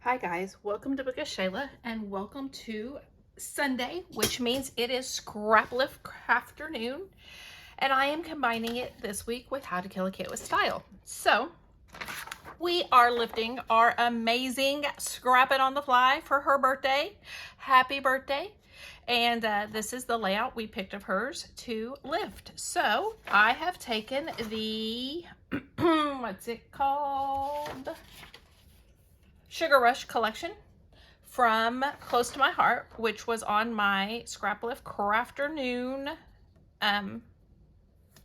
Hi guys, welcome to Book of Shala and welcome to Sunday, which means it is Scraplift Crafternoon, and I am combining it this week with How to Kill a Kit with Style. So we are lifting our amazing Scrap It on the Fly for her birthday. Happy birthday. And this is the layout we picked of hers to lift. So I have taken the, what's it called? Sugar Rush collection from Close to My Heart, which was on my Scraplift Crafternoon,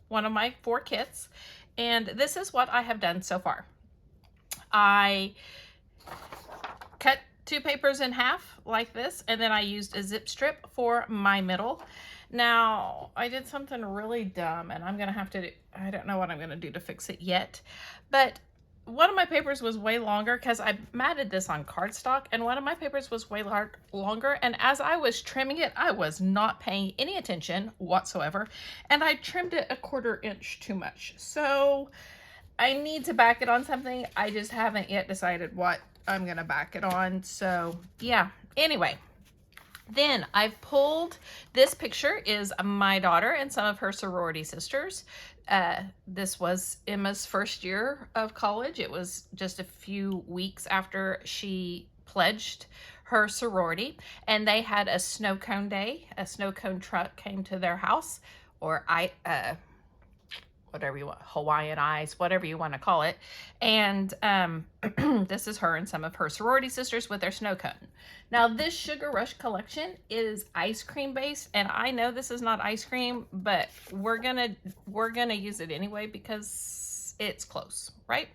one of my 4 kits. And this is what I have done so far. I cut 2 papers in half like this, and then I used a zip strip for my middle. Now, I did something really dumb, and I'm gonna have to, I don't know what I'm gonna do to fix it yet, but one of my papers was way longer because I matted this on cardstock, and one of my papers was way longer, and as I was trimming it, I was not paying any attention whatsoever, and I trimmed it a 1/4 inch too much. So I need to back it on something. I just haven't yet decided what I'm gonna back it on. So yeah, anyway. Then I've pulled, this picture is my daughter and some of her sorority sisters. This was Emma's first year of college. It was just a few weeks after she pledged her sorority, and they had a snow cone day. A snow cone truck came to their house, or whatever you want, Hawaiian ice, whatever you want to call it. And this is her and some of her sorority sisters with their snow cone. Now this Sugar Rush collection is ice cream based, and I know this is not ice cream, but we're gonna use it anyway because it's close, right?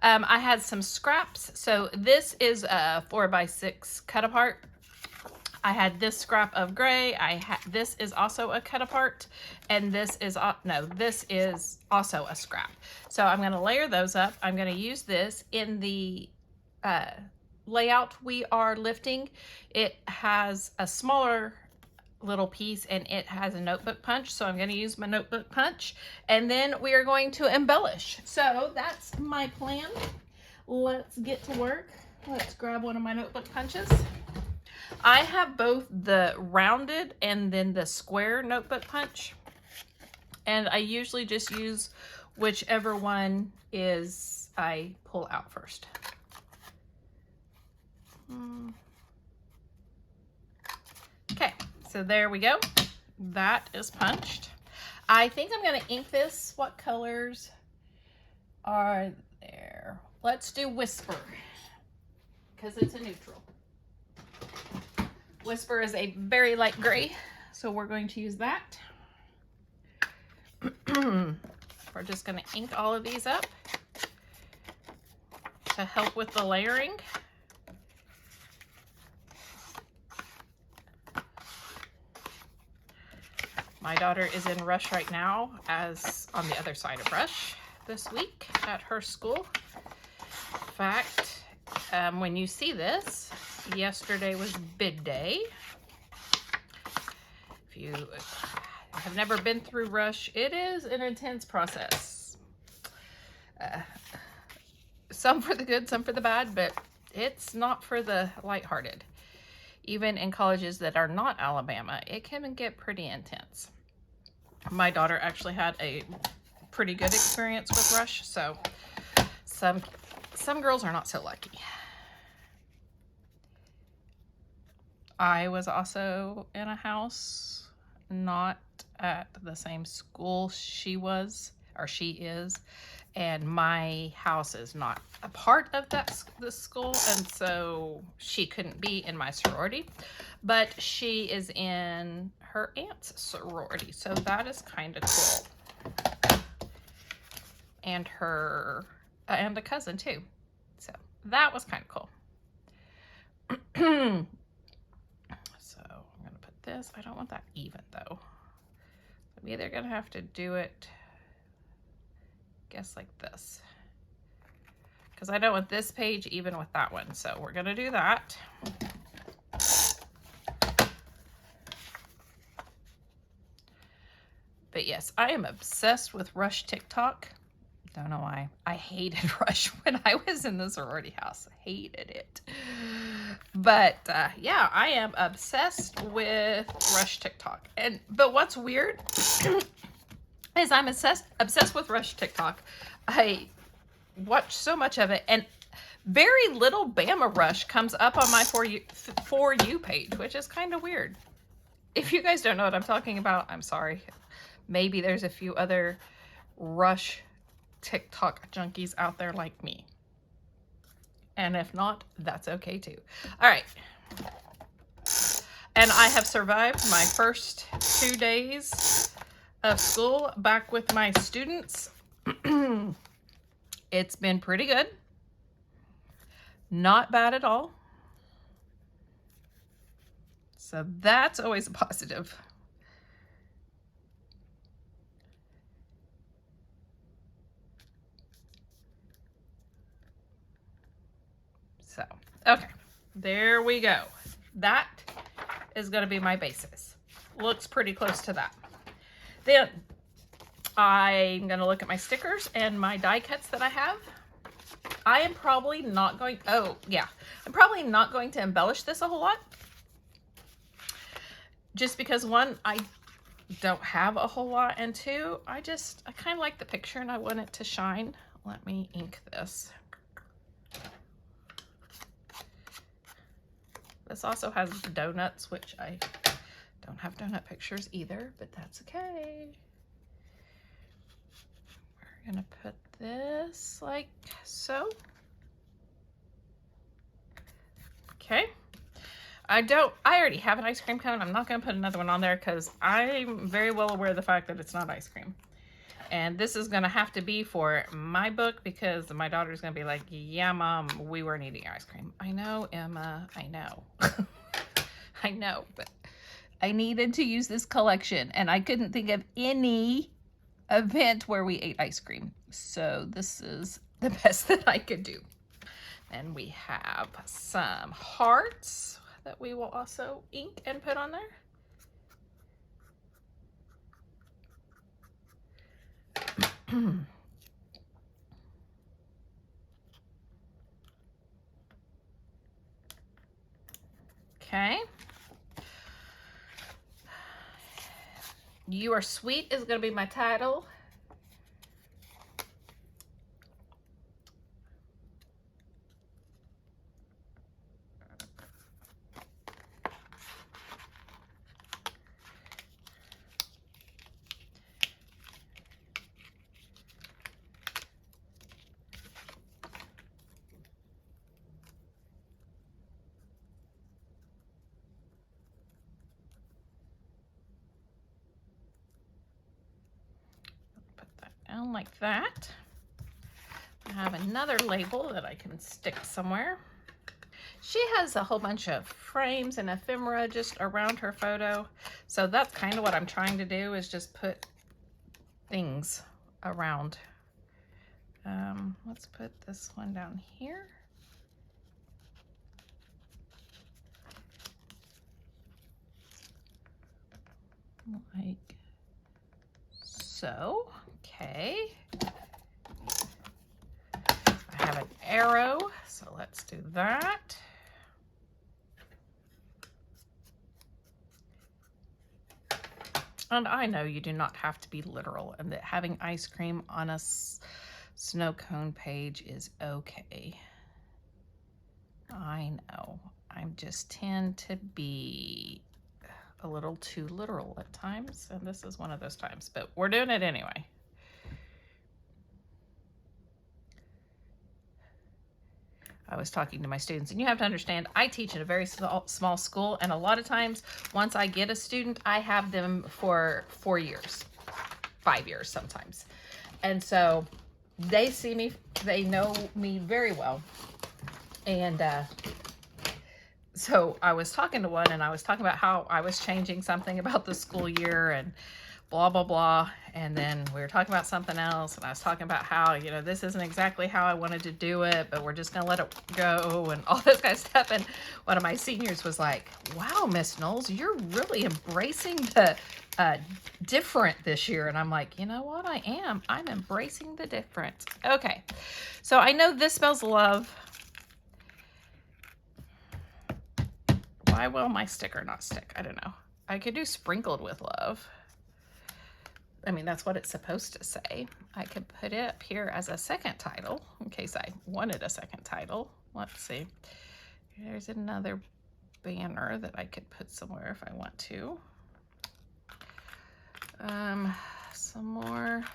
I had some scraps. So this is a 4x6 cut apart. I had this scrap of gray. This is also a cut apart, and this is this is also a scrap. So I'm going to layer those up. I'm going to use this in the layout we are lifting. It has a smaller little piece and it has a notebook punch, so I'm going to use my notebook punch, and then we are going to embellish. So that's my plan. Let's get to work. Let's grab one of my notebook punches. I have both the rounded and then the square notebook punch, and I usually just use whichever one is I pull out first. Okay, so there we go. That is punched. I think I'm going to ink this. What colors are there? Let's do Whisper because it's a neutral. Whisper is a very light gray, so we're going to use that. We're just going to ink all of these up to help with the layering. My daughter is in Rush right now, as on the other side of Rush this week at her school. In fact, when you see this, yesterday was bid day. If you have never been through Rush, it is an intense process. Some for the good, some for the bad, but it's not for the lighthearted. Even in colleges that are not Alabama, it can get pretty intense. My daughter actually had a pretty good experience with Rush, so some girls are not so lucky. I was also in a house, not at the same school she was, or she is, and my house is not a part of the school, and so she couldn't be in my sorority, but she is in her aunt's sorority, so that is kind of cool. And and a cousin too, so that was kind of cool. So I'm gonna put this. I don't want that even though. I'm either gonna have to do it, I guess, like this, because I don't want this page even with that one. So we're gonna do that. But yes, I am obsessed with Rush TikTok. Don't know why. I hated Rush when I was in the sorority house. Hated it. But yeah, I am obsessed with Rush TikTok. But what's weird is I'm obsessed with Rush TikTok. I watch so much of it, and very little Bama Rush comes up on my For You page, which is kind of weird. If you guys don't know what I'm talking about, I'm sorry. Maybe there's a few other Rush TikTok junkies out there like me. And if not, that's okay too. All right. And I have survived my first 2 days of school back with my students. It's been pretty good. Not bad at all. So that's always a positive. So, okay, there we go. That is going to be my basis. Looks pretty close to that. Then I'm going to look at my stickers and my die cuts that I have. I am probably not going, I'm probably not going to embellish this a whole lot. Just because, one, I don't have a whole lot, and two, I kind of like the picture and I want it to shine. Let me ink this. This also has donuts, which I don't have donut pictures either, but that's okay. We're gonna put this like so. Okay. I already have an ice cream cone. I'm not gonna put another one on there because I'm very well aware of the fact that it's not ice cream. And this is gonna have to be for my book because my daughter's gonna be like, yeah, Mom, we weren't eating ice cream. I know, Emma, I know. I know, but I needed to use this collection and I couldn't think of any event where we ate ice cream. So this is the best that I could do. And we have some hearts that we will also ink and put on there. Okay. You Are Sweet is going to be my title. Down like that. I have another label that I can stick somewhere. She has a whole bunch of frames and ephemera just around her photo. So that's kind of what I'm trying to do, is just put things around. Let's put this one down here. Like so. Okay. I have an arrow, so let's do that. And I know you do not have to be literal, and that having ice cream on a snow cone page is okay. I know. I just tend to be a little too literal at times, and this is one of those times, but we're doing it anyway. I was talking to my students, and you have to understand, I teach in a very small school, and a lot of times once I get a student, I have them for 4 years, 5 years sometimes. And so they see me, they know me very well. And so I was talking to one, and I was talking about how I was changing something about the school year and blah, blah, blah. And then we were talking about something else, and I was talking about how, you know, this isn't exactly how I wanted to do it, but we're just going to let it go and all this kind of stuff. And one of my seniors was like, wow, Miss Knowles, you're really embracing the different this year. And I'm like, you know what? I'm embracing the difference. Okay. So I know this spells love. Why will my sticker not stick? I don't know. I could do sprinkled with love. I mean, that's what it's supposed to say. I could put it up here as a second title in case I wanted a second title. Let's see. There's another banner that I could put somewhere if I want to. Some more.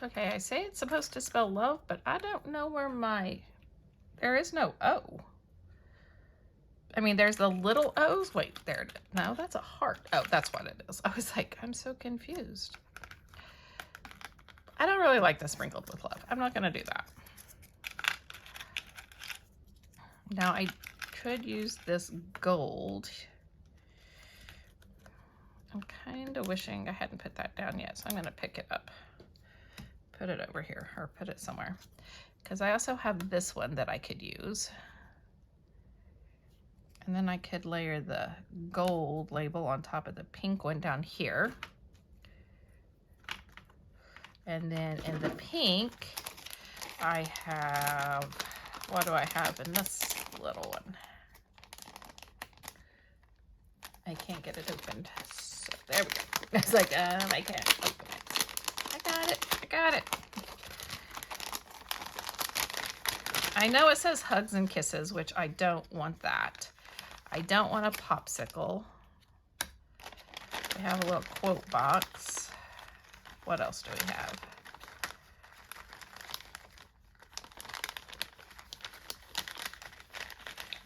Okay, I say it's supposed to spell love, but I don't know where there is no O. I mean, there's the little O's. Wait, there it is. No, that's a heart. Oh, that's what it is. I was like, I'm so confused. I don't really like the sprinkled with love. I'm not going to do that. Now, I could use this gold. I'm kind of wishing I hadn't put that down yet, so I'm going to pick it up. Put it over here, or put it somewhere. Because I also have this one that I could use. And then I could layer the gold label on top of the pink one down here. And then in the pink, I have, what do I have in this little one? I can't get it opened. So there we go. It's like, I can't open it. I got it. I got it. I know it says hugs and kisses, which I don't want that. I don't want a popsicle. We have a little quote box. What else do we have?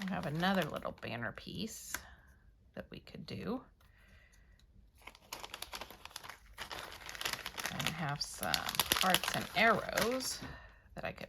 We have another little banner piece that we could do. And I have some hearts and arrows that I could.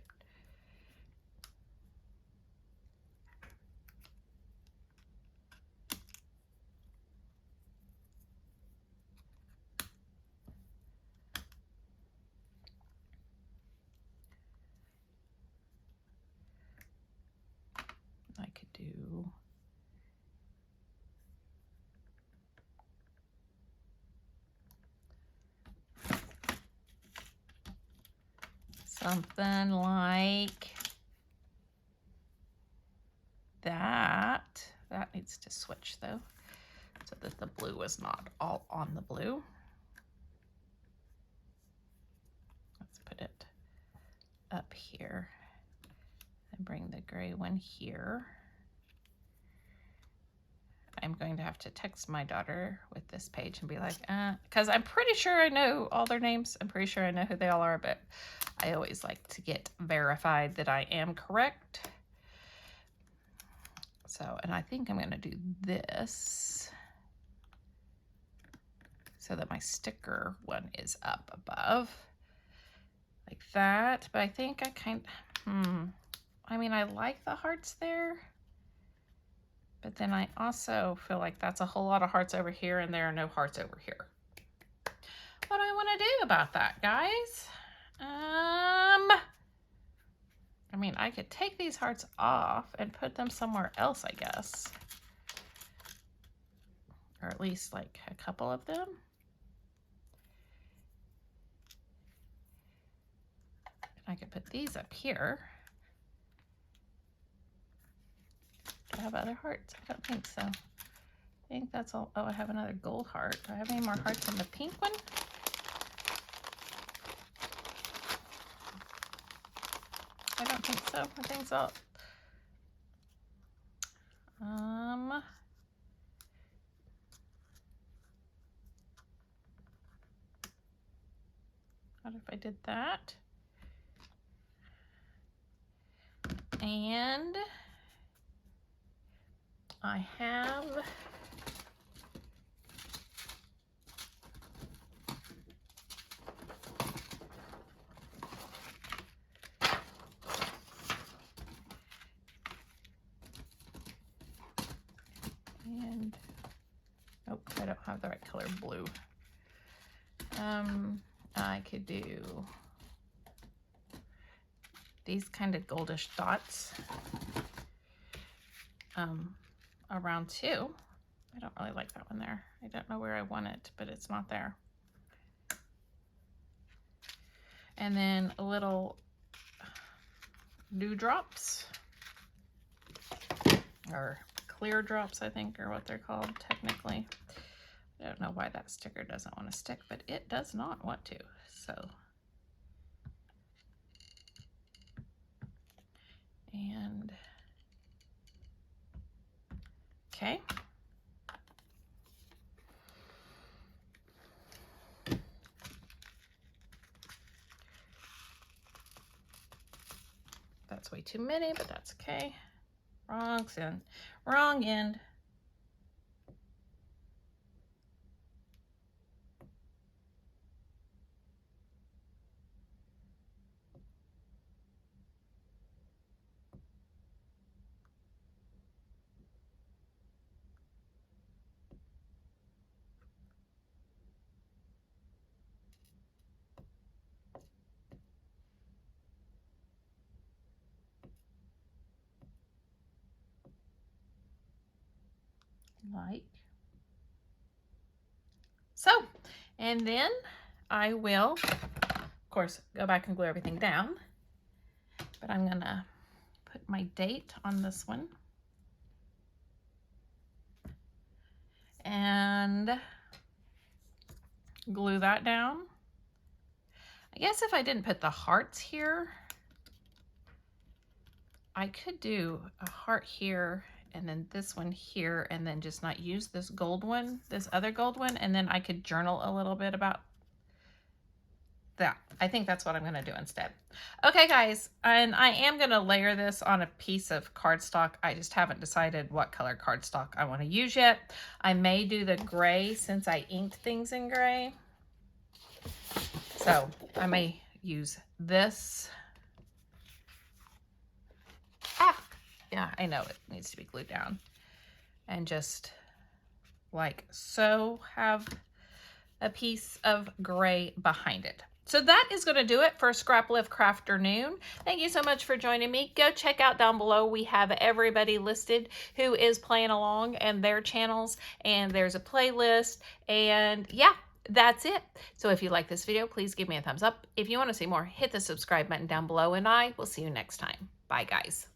Do something like that. That needs to switch though, so that the blue is not all on the blue. Let's put it up here and bring the gray one here. I'm going to have to text my daughter with this page and be like, because I'm pretty sure I know all their names. I'm pretty sure I know who they all are, but I always like to get verified that I am correct. So, and I think I'm going to do this so that my sticker one is up above like that. But I think I mean, I like the hearts there. But then I also feel like that's a whole lot of hearts over here and there are no hearts over here. What do I want to do about that, guys? I mean, I could take these hearts off and put them somewhere else, I guess. Or at least like a couple of them. I could put these up here. Do I have other hearts? I don't think so. I think that's all. Oh, I have another gold heart. Do I have any more hearts in the pink one? I don't think so. I think so. What if I did that? And I have oh, I don't have the right color blue. I could do these kind of goldish dots around too. I don't really like that one there. I don't know where I want it, but it's not there. And then a little dewdrops, or clear drops, I think, are what they're called technically. I don't know why that sticker doesn't want to stick, but it does not want to. So, and okay. That's way too many, but that's okay. Wrong end. Wrong end. Like so. And then I will, of course, go back and glue everything down. But I'm gonna put my date on this one. And glue that down. I guess if I didn't put the hearts here, I could do a heart here and then this one here, and then just not use this gold one, this other gold one, and then I could journal a little bit about that. I think that's what I'm going to do instead. Okay, guys, and I am going to layer this on a piece of cardstock. I just haven't decided what color cardstock I want to use yet. I may do the gray since I inked things in gray. So I may use this. Yeah, I know it needs to be glued down. And just like so, have a piece of gray behind it. So that is going to do it for Scraplift Crafternoon. Thank you so much for joining me. Go check out down below. We have everybody listed who is playing along and their channels, and there's a playlist, and yeah, that's it. So if you like this video, please give me a thumbs up. If you want to see more, hit the subscribe button down below, and I will see you next time. Bye, guys.